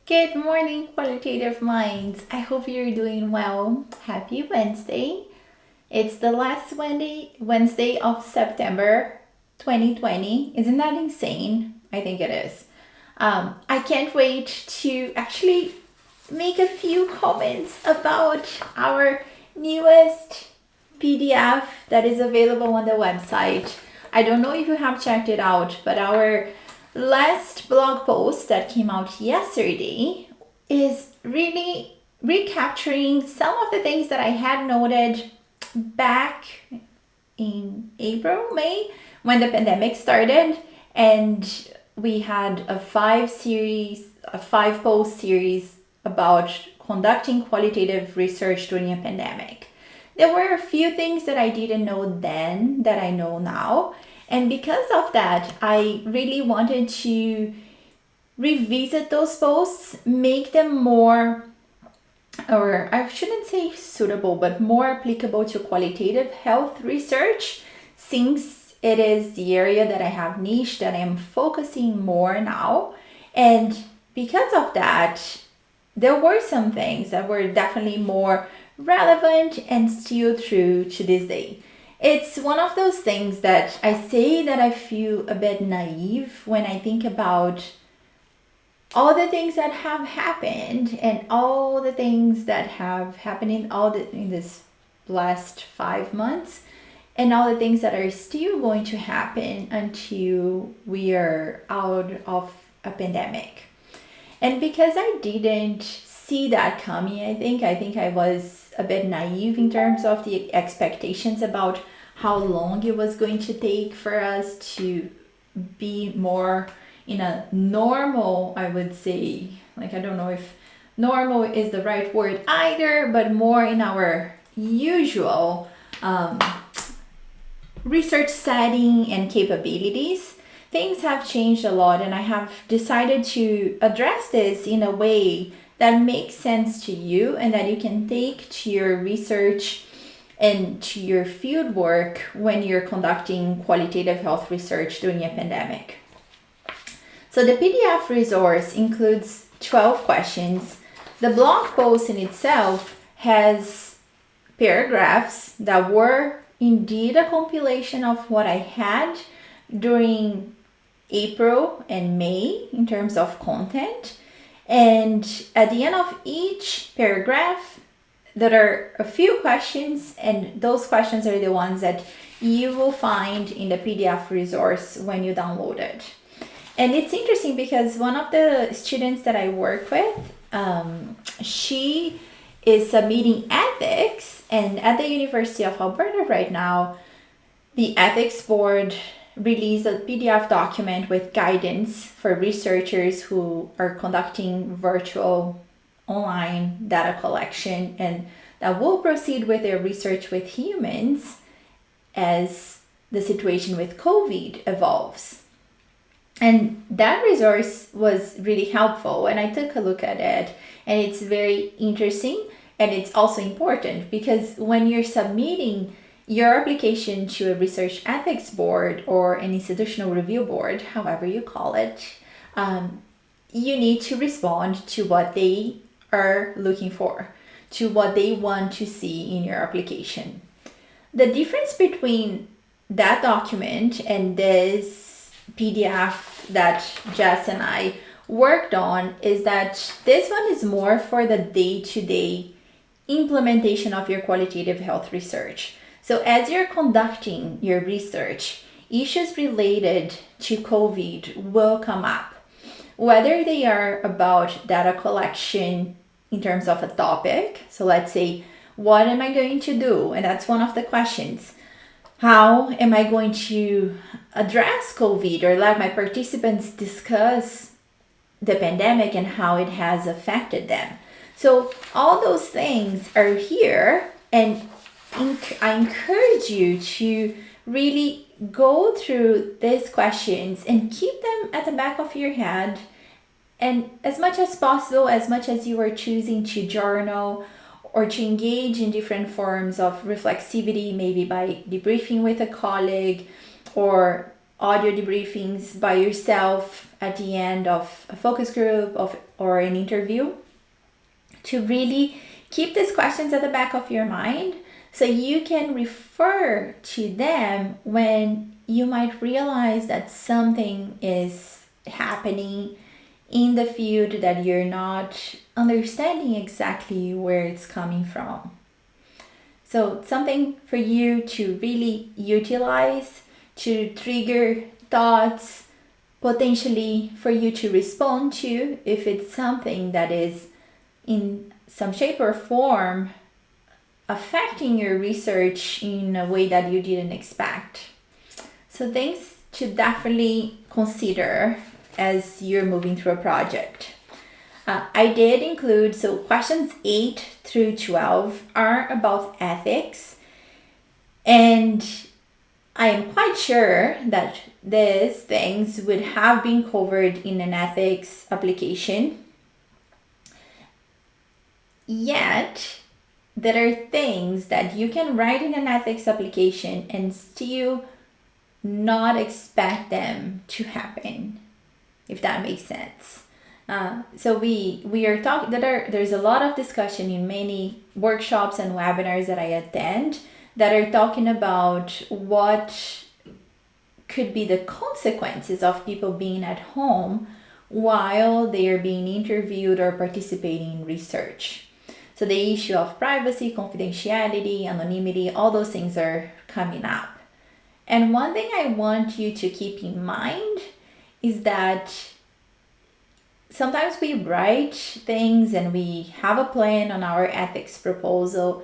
Good morning, qualitative minds. I hope you're doing well. Happy Wednesday. It's the last Wednesday of September 2020. Isn't that insane? I think it is. I can't wait to actually make a few comments about our newest PDF that is available on the website. I don't know if you have checked it out, but our last blog post that came out yesterday is really recapturing some of the things that I had noted back in April, May, when the pandemic started, and we had a five post series about conducting qualitative research during a pandemic. There were a few things that I didn't know then that I know now. And because of that, I really wanted to revisit those posts, make them more, or I shouldn't say suitable, but more applicable to qualitative health research, since it is the area that I have niche that I am focusing more now. And because of that, there were some things that were definitely more relevant and still true to this day. It's one of those things that I say that I feel a bit naive when I think about all the things that have happened and all the things that have happened in this last 5 months and all the things that are still going to happen until we are out of a pandemic. And because I didn't see that coming, I think I was a bit naive in terms of the expectations about how long it was going to take for us to be more in a normal, I would say, like, I don't know if normal is the right word either, but more in our usual research setting and capabilities. Things have changed a lot, and I have decided to address this in a way that makes sense to you and that you can take to your research and to your field work when you're conducting qualitative health research during a pandemic. So the PDF resource includes 12 questions. The blog post in itself has paragraphs that were indeed a compilation of what I had during April and May in terms of content. And at the end of each paragraph, there are a few questions, and those questions are the ones that you will find in the PDF resource when you download it. And it's interesting because one of the students that I work with, she is submitting ethics, and at the University of Alberta right now, the ethics board released a PDF document with guidance for researchers who are conducting virtual online data collection and that will proceed with their research with humans as the situation with COVID evolves. And that resource was really helpful, and I took a look at it, and it's very interesting, and it's also important because when you're submitting your application to a research ethics board or an institutional review board, however you call it, you need to respond to what they are looking for, to what they want to see in your application. The difference between that document and this PDF that Jess and I worked on is that this one is more for the day-to-day implementation of your qualitative health research. So as you're conducting your research, issues related to COVID will come up, whether they are about data collection in terms of a topic. So let's say, what am I going to do? And that's one of the questions. How am I going to address COVID or let my participants discuss the pandemic and how it has affected them? So all those things are here, and I encourage you to really go through these questions and keep them at the back of your head. And as much as possible, as much as you are choosing to journal or to engage in different forms of reflexivity, maybe by debriefing with a colleague or audio debriefings by yourself at the end of a focus group or an interview, to really keep these questions at the back of your mind so you can refer to them when you might realize that something is happening in the field that you're not understanding exactly where it's coming from. So something for you to really utilize, to trigger thoughts, potentially for you to respond to if it's something that is in some shape or form affecting your research in a way that you didn't expect. So things to definitely consider as you're moving through a project. I did include, so questions 8 through 12 are about ethics, and I am quite sure that these things would have been covered in an ethics application. Yet, there are things that you can write in an ethics application and still not expect them to happen, if that makes sense. So we are talking that there's a lot of discussion in many workshops and webinars that I attend that are talking about what could be the consequences of people being at home while they are being interviewed or participating in research. So the issue of privacy, confidentiality, anonymity, all those things are coming up. And one thing I want you to keep in mind is that sometimes we write things and we have a plan on our ethics proposal,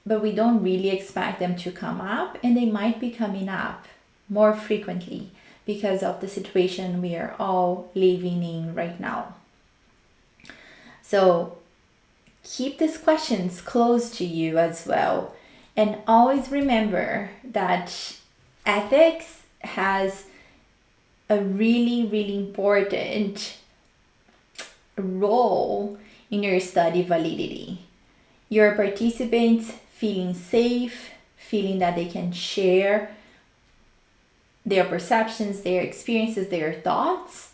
but we don't really expect them to come up, and they might be coming up more frequently because of the situation we are all living in right now. So keep these questions close to you as well, and always remember that ethics has a really, really important role in your study validity. Your participants feeling safe, feeling that they can share their perceptions, their experiences, their thoughts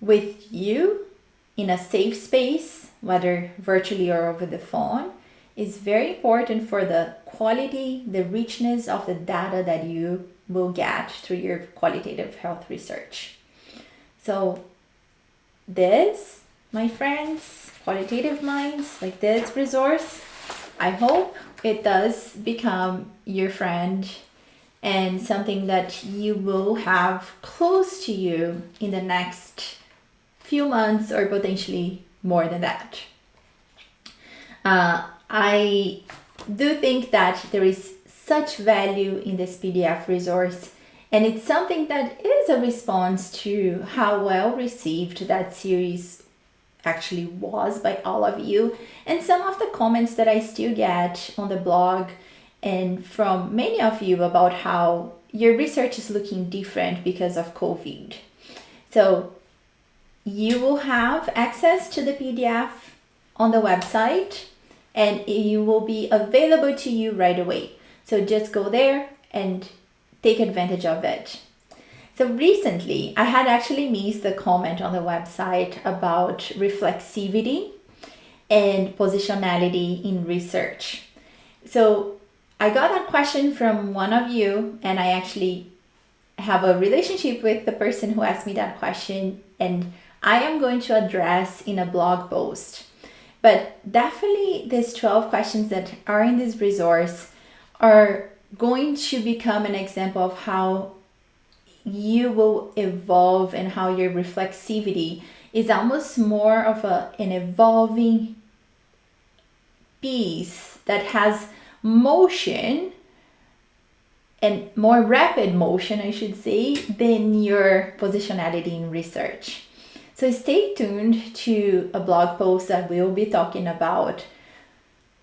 with you in a safe space, whether virtually or over the phone, is very important for the quality, the richness of the data that you will get through your qualitative health research. So this, my friends, qualitative minds, like this resource, I hope it does become your friend and something that you will have close to you in the next few months or potentially more than that. I do think that there is such value in this PDF resource, and it's something that is a response to how well received that series actually was by all of you, and some of the comments that I still get on the blog and from many of you about how your research is looking different because of COVID. So you will have access to the PDF on the website, and it will be available to you right away. So just go there and take advantage of it. So recently, I had actually missed the comment on the website about reflexivity and positionality in research. So I got that question from one of you, and I actually have a relationship with the person who asked me that question, and I am going to address in a blog post. But definitely these 12 questions that are in this resource are going to become an example of how you will evolve and how your reflexivity is almost more of an evolving piece that has motion, and more rapid motion, I should say, than your positionality in research. So stay tuned to a blog post that will be talking about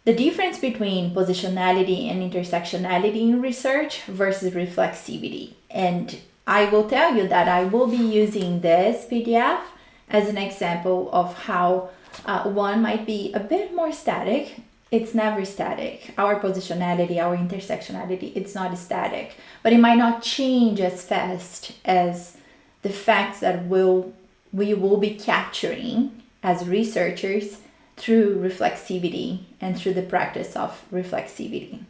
the difference between positionality and intersectionality in research versus reflexivity. And I will tell you that I will be using this PDF as an example of how one might be a bit more static it's never static. Our positionality, our intersectionality, it's not static, but it might not change as fast as the facts that we will be capturing as researchers through reflexivity and through the practice of reflexivity.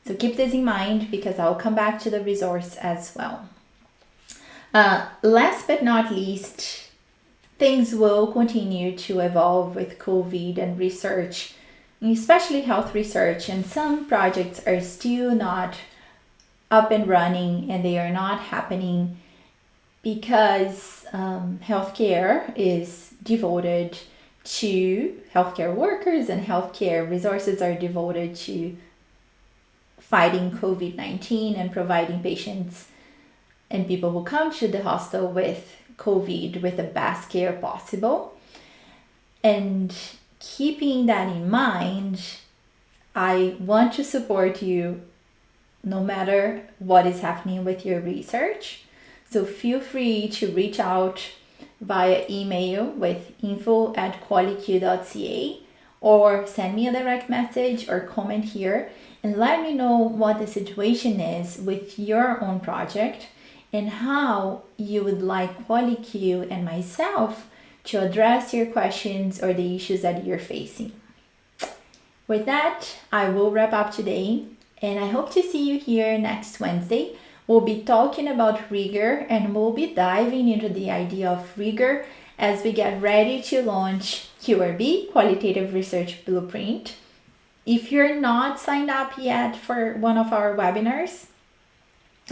So keep this in mind, because I'll come back to the resource as well. Last but not least, things will continue to evolve with COVID and research, especially health research, and some projects are still not up and running, and they are not happening because healthcare is devoted to healthcare workers, and healthcare resources are devoted to fighting COVID-19 and providing patients and people who come to the hospital with COVID with the best care possible. And keeping that in mind, I want to support you no matter what is happening with your research. So feel free to reach out via email with info@qualitative.ca, or send me a direct message or comment here and let me know what the situation is with your own project and how you would like QualiQ and myself to address your questions or the issues that you're facing. With that, I will wrap up today, and I hope to see you here next Wednesday. We'll be talking about rigor, and we'll be diving into the idea of rigor as we get ready to launch QRB, Qualitative Research Blueprint. If you're not signed up yet for one of our webinars,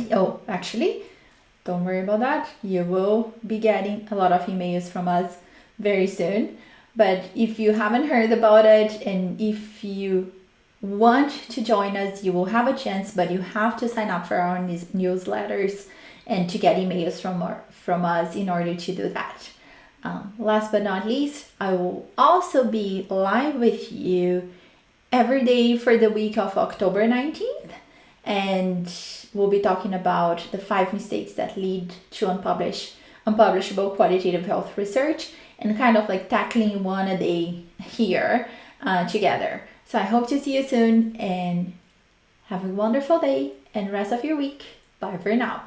don't worry about that. You will be getting a lot of emails from us very soon. But if you haven't heard about it, and if you want to join us, you will have a chance, but you have to sign up for our newsletters and to get emails from us in order to do that. Last but not least, I will also be live with you every day for the week of October 19th, and we'll be talking about the 5 mistakes that lead to unpublishable qualitative health research, and kind of like tackling one a day here together. So I hope to see you soon, and have a wonderful day and rest of your week. Bye for now.